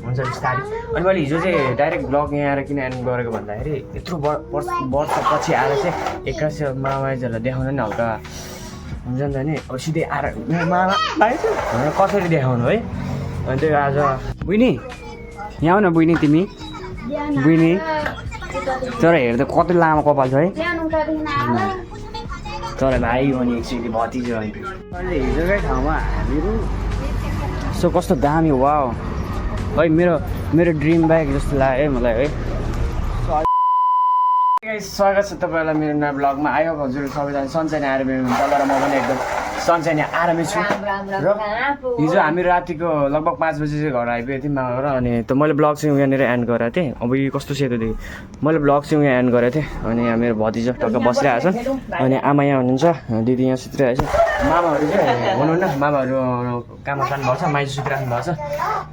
हुन्छ बिस्तारै। अनि मैले हिजो चाहिँ डाइरेक्ट ब्लग यहाँ आएर किन एन्ड गरेको भन्दाखेरि यत्रो वर्षपछि आएर चाहिँ एक्कासी मामाइजहरूलाई देखाउन नि हल्का हुन्छ नि त नि। अब सिधै आएर मामा भनेर कसरी देखाउनु है। अनि त्यही आज बुइनी यहाँ आऊ न बुइनी तिमी बुइनी। तर हेर्दा कति लामो कपाल छ है। तर भाइ हो नि एकचोटि भतिजो अहिले हिजोकै ठाउँमा हामीहरू सो कस्तो दामी वाउ है। मेरो ड्रिम बाइक जस्तो लाग्यो है मलाई है। स्वागत छ तपाईँलाई मेरो नयाँ ब्लगमा। आयो हजुर सबैजना सन्चै आरामै हुनुहुन्छ होला र म पनि एकदम सन्चै आरामै छु। र हिजो हामी रातिको लगभग 5 बजी चाहिँ घर आइपुगेको थियौँ मामाबाट। अनि त मैले ब्लग चाहिँ यहाँनिर एन्ड गरेको थिएँ। अब यो कस्तो सेतो देखेँ मैले ब्लग चाहिँ यहाँ एन्ड गरेको थिएँ। अनि यहाँ मेरो भतिजो टक्क बसिरहेको छन्। अनि आमा यहाँ हुनुहुन्छ, दिदी यहाँ सुतिरहेको छ। मामाहरू चाहिँ हुनुहुन्न, मामाहरू काममा जानुभएको छ, माइजू सुतिराख्नु भएको छ।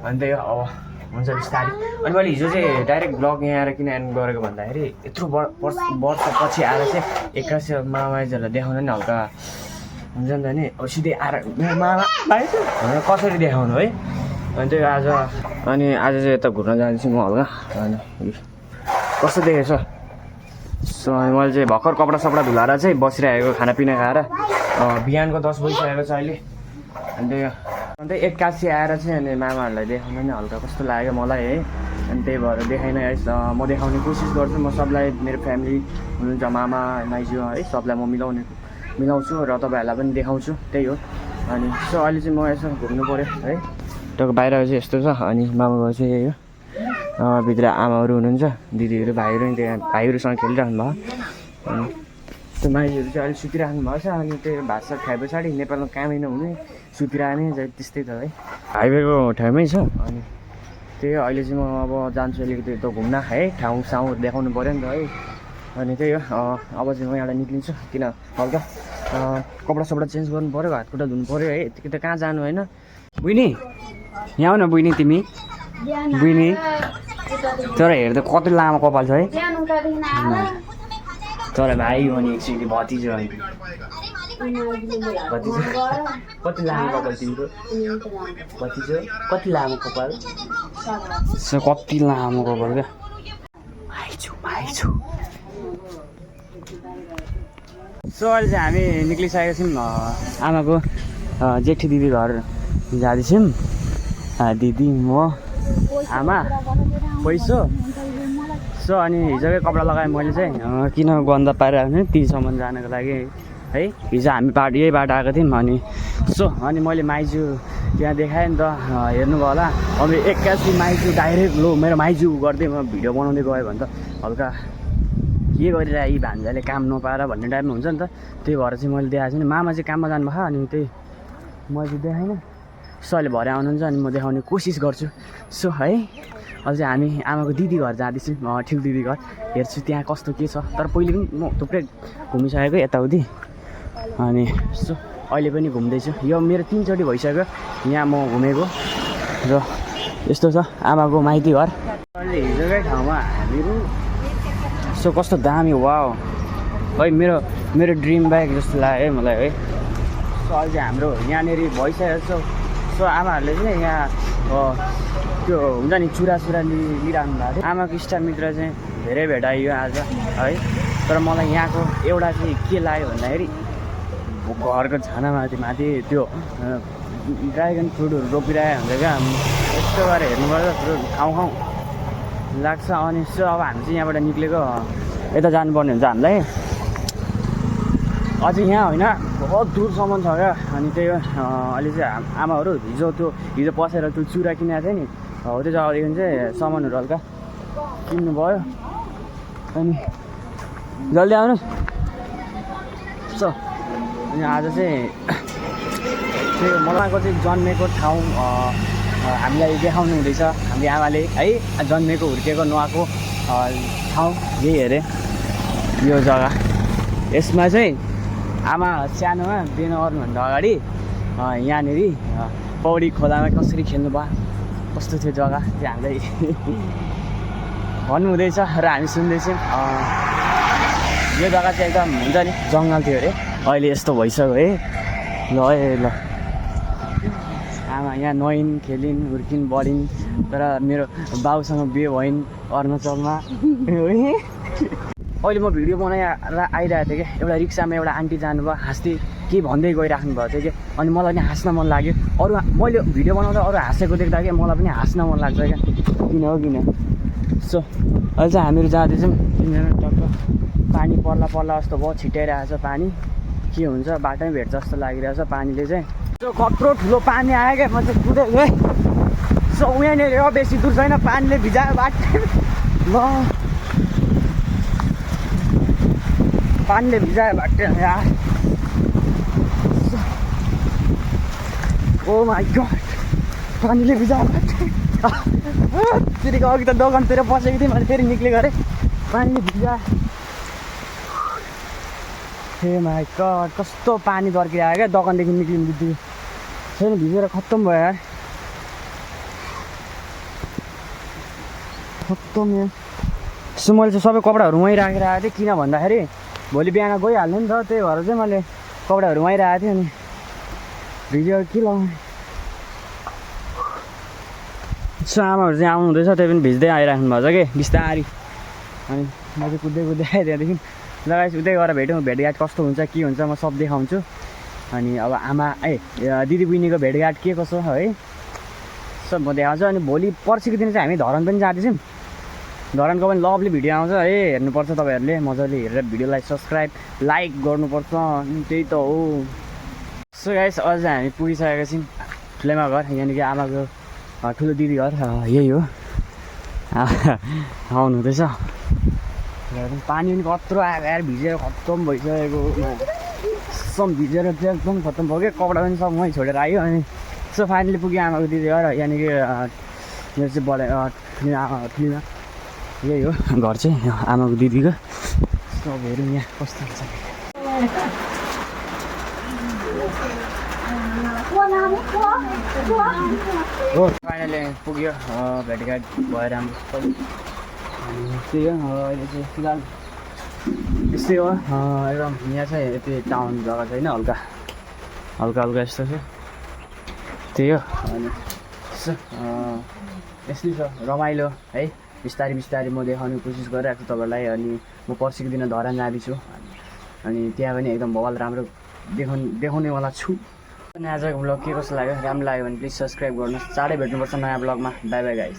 अनि त्यही अब हुन्छ बिस्तारै। अनि मैले हिजो चाहिँ डाइरेक्ट ब्लग यहाँ आएर किन एन्ड गरेको भन्दाखेरि यत्रो वर्षपछि आएर चाहिँ एक्कासी मामाइजहरूलाई देखाउन नि हल्का हुन्छ नि त नि। अब सिधै आएर मामा भनेर कसरी देखाउनु है। अनि त्यही आज चाहिँ यता घुम्न जान्छु म हल्का। अनि कस्तो देखेछ सो मैले चाहिँ भर्खर कपडा सपडा धुलाएर चाहिँ बसिरहेको खानापिना खाएर। बिहानको 10 बजिसकेको छ अहिले। अनि त्यही एक्कासी आएर चाहिँ अनि मामाहरूलाई देखाउन नि हल्का कस्तो लाग्यो मलाई है। अनि त्यही भएर देखाइन है म देखाउने कोसिस गर्छु। म सबलाई मेरो फ्यामिली हुनुहुन्छ मामा माइजू है सबलाई म मिलाउँछु र तपाईँहरूलाई पनि देखाउँछु त्यही हो। अनि सो अहिले चाहिँ म यसो घुम्नु पऱ्यो है। टक्क बाहिर चाहिँ यस्तो छ। अनि मामाको चाहिँ यही हो, भित्र आमाहरू हुनुहुन्छ, दिदीहरू भाइहरू नि त्यहाँ भाइहरूसँग खेलिराख्नु भयो। अनि त्यो माइजूहरू चाहिँ अहिले सुतिराख्नु भएको छ। अनि त्यो भात सात खाए पछाडि नेपालमा कामै नहुने सुतिरहने त्यस्तै त है। हाइवेको ठाउँमै छ। अनि त्यही हो अहिले चाहिँ म अब जान्छु अलिकति त घुम्न है, ठाउँ साउँ देखाउनु पऱ्यो नि त है। अनि त्यही हो अब चाहिँ म यहाँबाट निक्लिन्छु किन हल्का कपडा सपडा चेन्ज गर्नु पऱ्यो, हात खुट्टा धुनु पऱ्यो है। यतिकै त कहाँ जानु होइन। बुइनी यहाँ आऊ न बुइनी तिमी बुइनी। तर हेर्दा कति लामो कपाल छ है। तर भाइ हो नि एकचोटि भतिजो भतिजो कति लामो कपाल तिम्रो भतिजो कति लामो कपाल कति लामो कपाल क्या माइजू। सो अहिले चाहिँ हामी निक्लिसकेको छौँ आमाको जेठी दिदी घर जाँदैछौँ। दिदी म आमा पैसो। सो अनि हिजोकै कपडा लगाएँ मैले चाहिँ किन गन्दा पारिरहेको थिएँ तीसम्म जानको लागि है। हिजो हामी यही बाटो आएको थियौँ। अनि सो अनि मैले माइजू त्यहाँ देखाएँ नि त हेर्नुभयो होला। अब एक्कासी माइजू डाइरेक्ट लो मेरो माइजू गर्दै म भिडियो बनाउँदै गयो भने त हल्का के गरिरहे यी भान्जाले काम नपाएर भन्ने टाइपमा हुन्छ नि त। त्यही भएर चाहिँ मैले देखाएको छु नि। मामा चाहिँ काममा जानुभयो। अनि त्यही मैले देखाइनँ। सो अहिले भरे आउनुहुन्छ अनि म देखाउने कोसिस गर्छु। सो है अझै हामी आमाको दिदी घर जाँदैछौँ, ठिक दिदी घर हेर्छु त्यहाँ कस्तो के छ। तर पहिले पनि म थुप्रै घुमिसकेको यताउति। अनि सो अहिले पनि घुम्दैछु। यो मेरो 3 चोटि भइसक्यो यहाँ म घुमेको। र यस्तो छ आमाको माइती घर अहिले हिजोकै ठाउँमा हामीहरू। सो कस्तो दामी वाउ है। मेरो ड्रिम बाइक जस्तो लाग्यो है मलाई है। सो अहिले चाहिँ हाम्रो यहाँनिर भइसकेको छ। सो आमाहरूले चाहिँ यहाँ त्यो हुन्छ नि चुरा लिइरहनु भएको थियो। आमाको इष्टमित्र चाहिँ धेरै भेटाइयो आज है। तर मलाई यहाँको एउटा चाहिँ के लाग्यो भन्दाखेरि घरको छानामाथि त्यो ड्रागन फ्रुटहरू रोपिरहेको हुन्छ क्या। यस्तो गरेर हेर्नुपर्छ खाउँ लाग्छ। अनि सो अब हामी चाहिँ यहाँबाट निक्लेको यता जानुपर्ने हुन्छ हामीलाई। अझै यहाँ होइन बहुत दूरसम्म छ क्या। अनि त्यही हो अहिले चाहिँ आमाहरू हिजो पसेर त्यो चुरा किनेको थियो नि हो त्यो जग्गादेखि चाहिँ सामानहरू हल्का किन्नु भयो। अनि जल्दी आउनु। सो अनि आज चाहिँ त्यो मलाको चाहिँ जन्मेको ठाउँ हामीलाई देखाउनु हुँदैछ हाम्रो आमाले है। जन्मेको हुर्केको नुहाएको ठाउँ यही हेरेँ यो जग्गा। यसमा चाहिँ आमा सानोमा बिहे गर्नुभन्दा अगाडि यहाँनिर पौडी खोलामा कसरी खेल्नु भयो कस्तो थियो जग्गा त्यो हामीलाई भन्नुहुँदैछ र हामी सुन्दैछौँ। यो जग्गा चाहिँ एकदम हुन्छ नि जङ्गल थियो अरे, अहिले यस्तो भइसक्यो है। ल आमा यहाँ नुहाइन् खेलिन् हुर्किन् बढिन् तर मेरो बाउसँग बिहे भइन् अरुणाचलमा अहिले म भिडियो बनाएर आइरहेको थिएँ क्या एउटा रिक्सामा एउटा आन्टी जानुभयो हाँस्दै के भन्दै गइराख्नु भएको थियो कि अनि मलाई नि हाँस्न मन लाग्यो अरू मैले भिडियो बनाउँदा अरू हाँसेको देख्दा कि मलाई पनि हाँस्न मन लाग्छ क्या किन हो किन सो अहिले चाहिँ हामीहरू जाँदैछौँ तिनजना टक्क पानी पर्ला पर्ला जस्तो भयो छिटाइरहेको छ पानी के हुन्छ बाटोमै भेट्छ जस्तो लागिरहेछ पानीले चाहिँ सो कत्रो ठुलो पानी आयो क्या म चाहिँ कुदेँ है सो यहाँनिर हो बेसी दूर छैन पानीले भिजायो बाटो ल पानीले भिजायो बाटो यार ओ माई गड पानीले भिजायो बाटो तिरीको अघि त दोकानतिर बसेको थिएँ मैले फेरि निक्ले गरेँ पानीले भिजायो हे माई गड कस्तो पानी दर्किरहेको क्या दोकानदेखि निक्लिनु बित्तिकै छैन भिजेर खत्तम भयो यार खत्तम यार सो मैले चाहिँ सबै कपडाहरू वहीँ राखेर आएको थिएँ किन भन्दाखेरि भोलि बिहान गइहाल्ने नि त त्यही भएर चाहिँ मैले कपडाहरू वहीँ राखेको थिएँ अनि भिडियो के लगाउने सो आमाहरू चाहिँ आउनु हुँदैछ त्यही पनि भिज्दै आइराख्नु भएको छ कि बिस्तारी अनि म चाहिँ कुद्दै कुद्दै आएँ त्यहाँदेखि लगाएपछि उतै गएर भेटौँ भेटघाट कस्तो हुन्छ के हुन्छ म सब देखाउँछु अनि अब आमा दिदी बहिनीको भेटघाट के कसो है सब म देखाउँछु अनि भोलि पर्सिको दिन चाहिँ हामी धरान पनि जाँदैछौँ धरानको पनि लभली भिडियो आउँछ है हेर्नुपर्छ तपाईँहरूले मजाले हेरेर भिडियोलाई सब्सक्राइब लाइक गर्नुपर्छ अनि त्यही त हो सो गाइस अझ हामी पुगिसकेका छौँ ठुलेमा घर यहाँनिर आमाको ठुलो दिदी घर यही हो आउनु हुँदैछ पानी पनि कत्रो आएको यार भिजेर खत्तम भइसकेको सब भिजेर चाहिँ एकदम खत्तम भयो क्या कपडा पनि सब मै छोडेर आयो अनि सो फाइनली पुग्यो आमाको दिदी घर यहाँनिर मेरो चाहिँ बडा ठुलीमा यही हो घर चाहिँ आमाको दिदीको सब हेरौँ यहाँ कस्तो हुन्छ हो फाइनली पुग्यो भेटघाट भएर राम्रो त्यही हो अहिले चाहिँ फिलहाल यस्तै हो एकदम यहाँ चाहिँ यति टाउन जग्गा छैन हल्का हल्का हल्का यस्तो छ त्यही हो अनि यस्तै छ रमाइलो है बिस्तारै बिस्तारै म देखाउने कोसिस गरिरहेको छु तपाईँलाई अनि म पर्सिको दिन धरान जाँदैछु अनि त्यहाँ पनि एकदम भवाल राम्रो देखाउनेवाला छु अनि आजको ब्लग के कस्तो लाग्यो राम्रो लाग्यो भने प्लिज सब्सक्राइब गर्नुहोस् चाँडै भेट्नुपर्छ नयाँ ब्लगमा बाई बाई गाइस